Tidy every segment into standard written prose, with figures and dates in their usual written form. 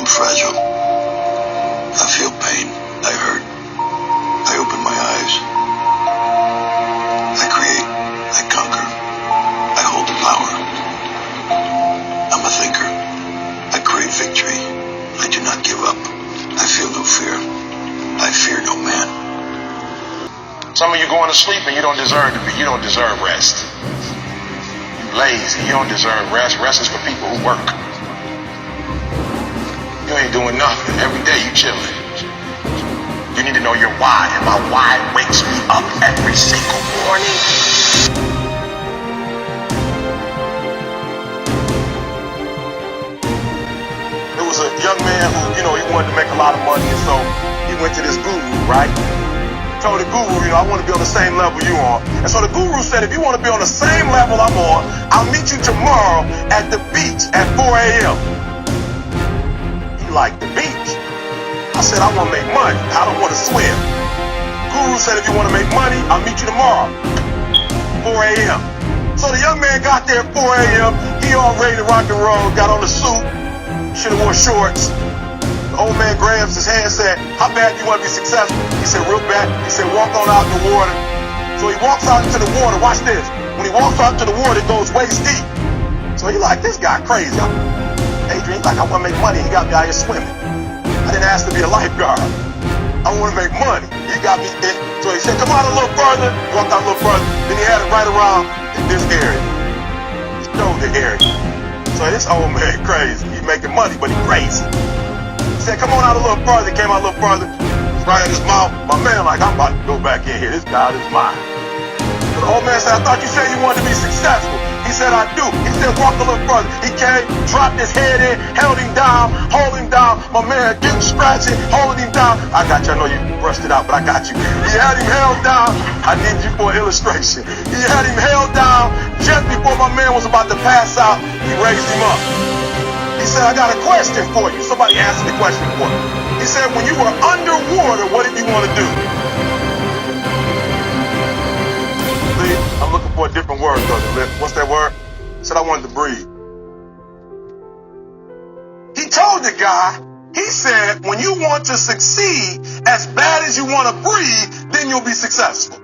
fragile. I feel pain. I hurt. I open my eyes. I create. I conquer. I hold the power. I'm a thinker. I crave victory. I do not give up. I feel no fear. I fear no man. Some of you going to sleep and you don't deserve rest. You're lazy. You don't deserve rest. Rest is for people who work. You ain't doing nothing. Every day you chilling. You need to know your why, and my why wakes me up every single morning. There was a young man who, he wanted to make a lot of money, and so he went to this guru, right? Told the guru, I want to be on the same level you are. And so the guru said, if you want to be on the same level I'm on, I'll meet you tomorrow at the beach at 4 a.m. Like the beach. I said, I want to make money. I don't want to swim. Guru said, if you want to make money, I'll meet you tomorrow, 4 a.m. So the young man got there at 4 a.m. He all ready to rock and roll, got on the suit, should have wore shorts. The old man grabs his hand and said, how bad do you want to be successful? He said, real bad. He said, walk on out in the water. So he walks out into the water. Watch this. When he walks out into the water, it goes waist deep. So he like, this guy crazy. Adrian, like, I want to make money. He got me out here swimming. I didn't ask to be a lifeguard. I want to make money. He got me in. So he said, come on a little further. He walked out a little further. Then he had it right around in this area. Shoulder area. So this old man crazy. He making money, but he crazy. He said, come on out a little further. He came out a little further. Right in his mouth. My man like, I'm about to go back in here. This guy is mine. So the old man said, I thought you said you wanted to be successful. He said, I do. He said, walk a little further. He came, dropped his head in, held him down, hold him down. My man getting scratching, holding him down. I got you. I know you brushed it out, but I got you. He had him held down. I need you for an illustration. He had him held down just before my man was about to pass out. He raised him up. He said, I got a question for you. Somebody answered the question for me. He said, when you were underwater, what did you want to do? See, I'm looking for a different word, brother. What's that word? He said, I wanted to breathe. He told the guy, he said, when you want to succeed as bad as you want to breathe, then you'll be successful.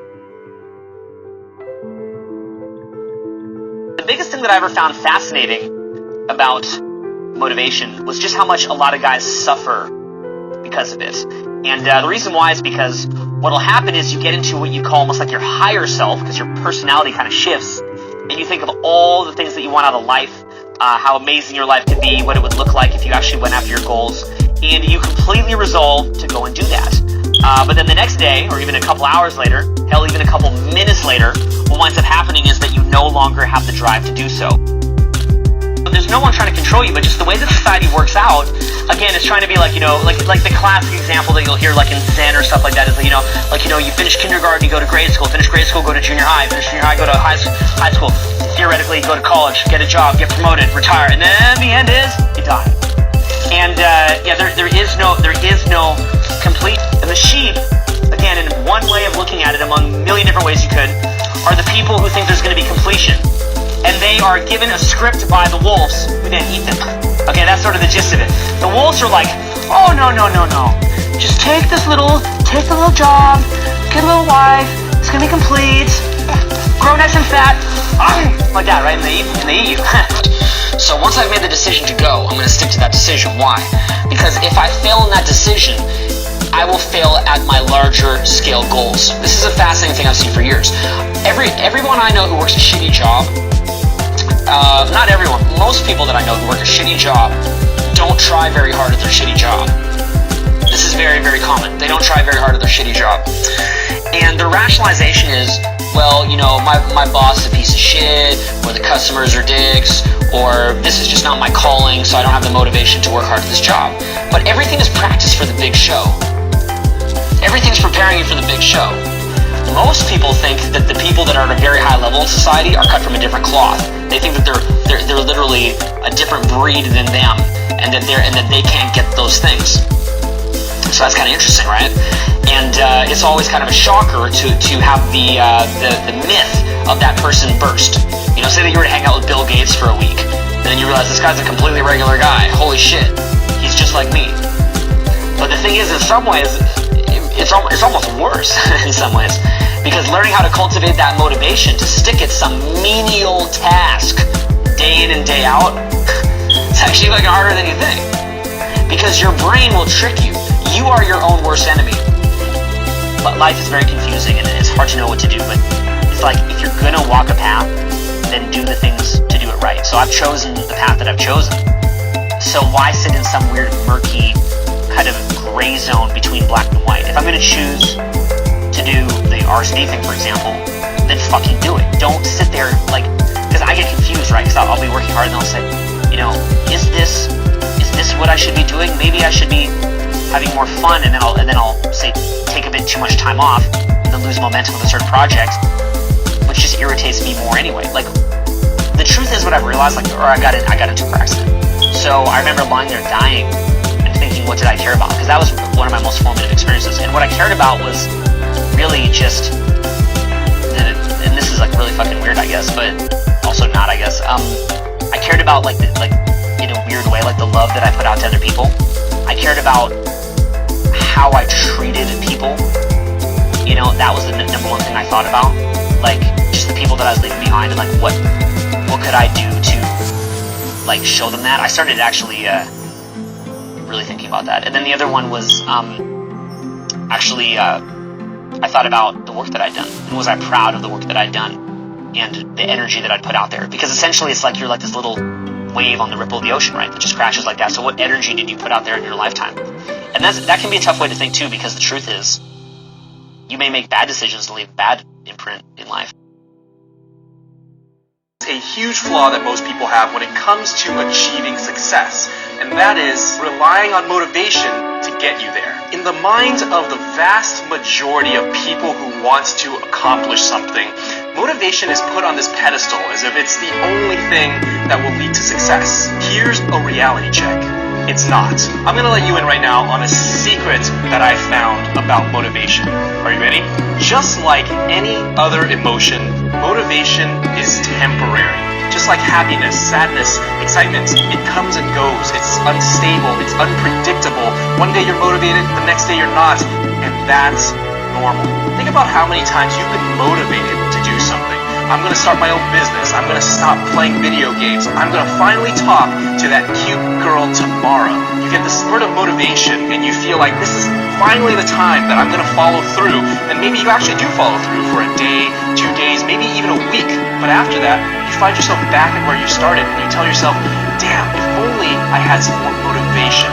The biggest thing that I ever found fascinating about motivation was just how much a lot of guys suffer because of it. And the reason why is because what'll happen is you get into what you call almost like your higher self, because your personality kind of shifts, and you think of all the things that you want out of life, how amazing your life could be, what it would look like if you actually went after your goals, and you completely resolve to go and do that. But then the next day, or even a couple hours later, hell, even a couple minutes later, what winds up happening is that you no longer have the drive to do so. There's no one trying to control you, but just the way that society works out, again, it's trying to be like, like the classic example that you'll hear like in Zen or stuff like that is, you finish kindergarten, you go to grade school, finish grade school, go to junior high, finish junior high, go to high school, theoretically go to college, get a job, get promoted, retire, and then the end is, you die. And, there is no complete, and the sheep, again, in one way of looking at it among a million different ways you could, are the people who think there's going to be completion. And they are given a script by the wolves who then eat them. Okay, that's sort of the gist of it. The wolves are like, oh, no. Just take the little job, get a little wife, it's gonna be complete, grow nice and fat, like that, right? And they eat you. So once I've made the decision to go, I'm gonna stick to that decision. Why? Because if I fail in that decision, I will fail at my larger scale goals. This is a fascinating thing I've seen for years. Everyone I know who works a shitty job, not everyone, most people that I know who work a shitty job don't try very hard at their shitty job. This is very, very common. They don't try very hard at their shitty job. And their rationalization is, well, my boss is a piece of shit, or the customers are dicks, or this is just not my calling, so I don't have the motivation to work hard at this job. But everything is practice for the big show. Everything's preparing you for the big show. Most people think that the people that are at a very high level in society are cut from a different cloth. They think that they're literally a different breed than them, and that they can't get those things. So that's kind of interesting, right? And it's always kind of a shocker to have the myth of that person burst. Say that you were to hang out with Bill Gates for a week, and then you realize this guy's a completely regular guy. Holy shit. He's just like me. But the thing is, in some ways, it's almost worse in some ways. Because learning how to cultivate that motivation to stick at some menial task day in and day out, it's actually like harder than you think. Because your brain will trick you. You are your own worst enemy. But life is very confusing and it's hard to know what to do. But it's like, if you're gonna walk a path, then do the things to do it right. So I've chosen the path that I've chosen. So why sit in some weird, murky, kind of gray zone between black and white? If I'm gonna choose to do the RSD thing, for example, then fucking do it. Don't sit there, like, because I get confused, right? Because I'll be working hard and I'll say, you know, is this what I should be doing? Maybe I should be having more fun, and then I'll say take a bit too much time off, and then lose momentum with a certain project, which just irritates me more anyway. Like, the truth is, what I've realized, like, or I got into a car accident. So I remember lying there dying and thinking, what did I care about? Because that was one of my most formative experiences, and what I cared about was really just, and this is like really fucking weird, I guess, but also not, I guess. I cared about like in a weird way, like the love that I put out to other people. I cared about how I treated people. You know, that was the number one thing I thought about. Like, just the people that I was leaving behind, and like what could I do to like show them that. I started actually really thinking about that. And then the other one was I thought about the work that I'd done, and was I proud of the work that I'd done and the energy that I'd put out there. Because essentially it's like you're like this little wave on the ripple of the ocean, right, that just crashes like that. So what energy did you put out there in your lifetime? And that can be a tough way to think too, because the truth is, you may make bad decisions to leave a bad imprint in life. A huge flaw that most people have when it comes to achieving success, and that is relying on motivation to get you there. In the minds of the vast majority of people who want to accomplish something, motivation is put on this pedestal as if it's the only thing that will lead to success. Here's a reality check. It's not. I'm gonna let you in right now on a secret that I found about motivation. Are you ready? Just like any other emotion, motivation is temporary. Just like happiness, sadness, excitement, it comes and goes. It's unstable, it's unpredictable. One day you're motivated, the next day you're not, and that's normal. Think about how many times you've been motivated to do something. I'm gonna start my own business. I'm gonna stop playing video games. I'm gonna finally talk to that cute girl tomorrow. You get this spurt of motivation and you feel like this is finally the time that I'm gonna follow through. And maybe you actually do follow through for a day, 2 days, maybe even a week. But after that, you find yourself back at where you started and you tell yourself, damn, if only I had some more motivation.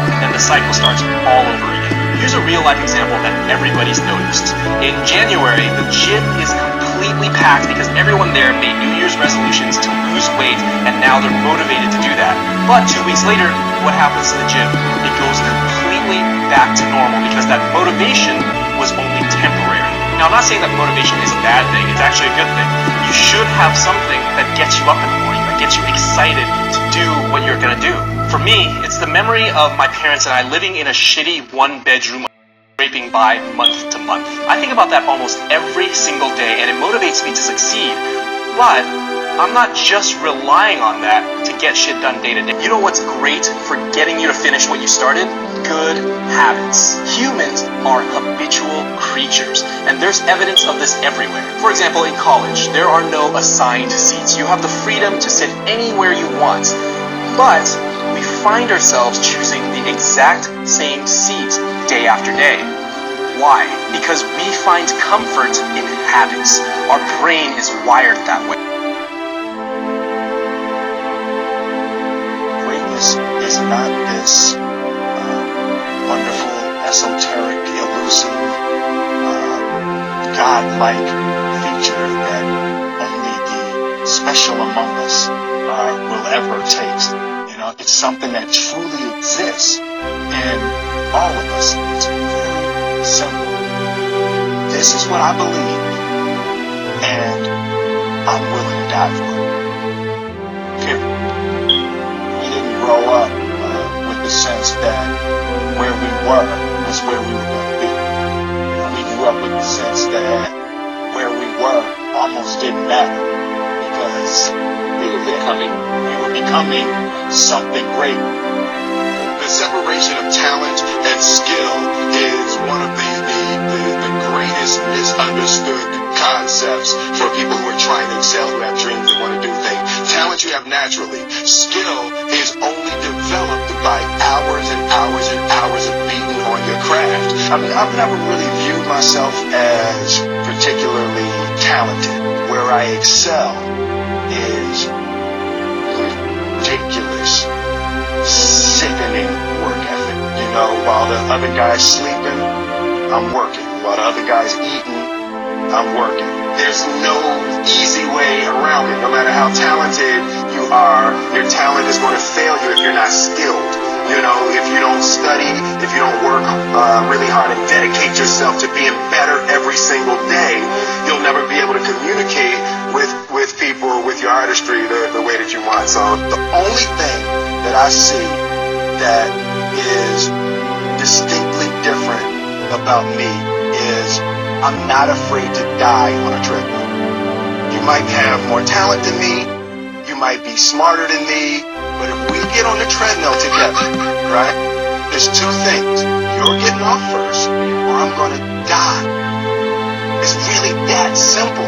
And then the cycle starts all over again. Here's a real life example that everybody's noticed. In January, the gym is completely packed because everyone there made New Year's resolutions to lose weight, and now they're motivated to do that. But 2 weeks later, what happens to the gym? It goes completely back to normal because that motivation was only temporary. Now, I'm not saying that motivation is a bad thing. It's actually a good thing. You should have something that gets you up in the morning, that gets you excited to do what you're going to do. For me, it's the memory of my parents and I living in a shitty one-bedroom, scraping by month to month. I think about that almost every single day, and it motivates me to succeed. But I'm not just relying on that to get shit done day to day. You know what's great for getting you to finish what you started? Good habits. Humans are habitual creatures, and there's evidence of this everywhere. For example, in college, there are no assigned seats. You have the freedom to sit anywhere you want. But we find ourselves choosing the exact same seat day after day. Why? Because we find comfort in habits. Our brain is wired that way. Greatness is not this wonderful, esoteric, elusive, God-like feature that only the special among us will ever taste. You know, it's something that truly exists in all of us. It's very simple. This is what I believe, and I'm willing to die for it. Period. We didn't grow up with the sense that where we were was where we were going to be. We grew up with the sense that where we were almost didn't matter, because is becoming. You are becoming something great. The separation of talent and skill is one of the greatest misunderstood concepts for people who are trying to excel, who have dreams and want to do things. Talent you have naturally. Skill is only developed by hours and hours and hours of beating on your craft. I mean, I've never really viewed myself as particularly talented. Where I excel is ridiculous, sickening work ethic. You know, while the other guy's sleeping, I'm working. While the other guy's eating, I'm working. There's no easy way around it. No matter how talented you are, your talent is going to fail you if you're not skilled. You know, if you don't study, if you don't work really hard and dedicate yourself to being better every single day, you'll never be able to communicate with people, with your artistry the way that you want. So the only thing that I see that is distinctly different about me is I'm not afraid to die on a treadmill. You might have more talent than me, you might be smarter than me, but if we get on the treadmill together, right, there's two things. You're getting off first, or I'm gonna die. It's really that simple.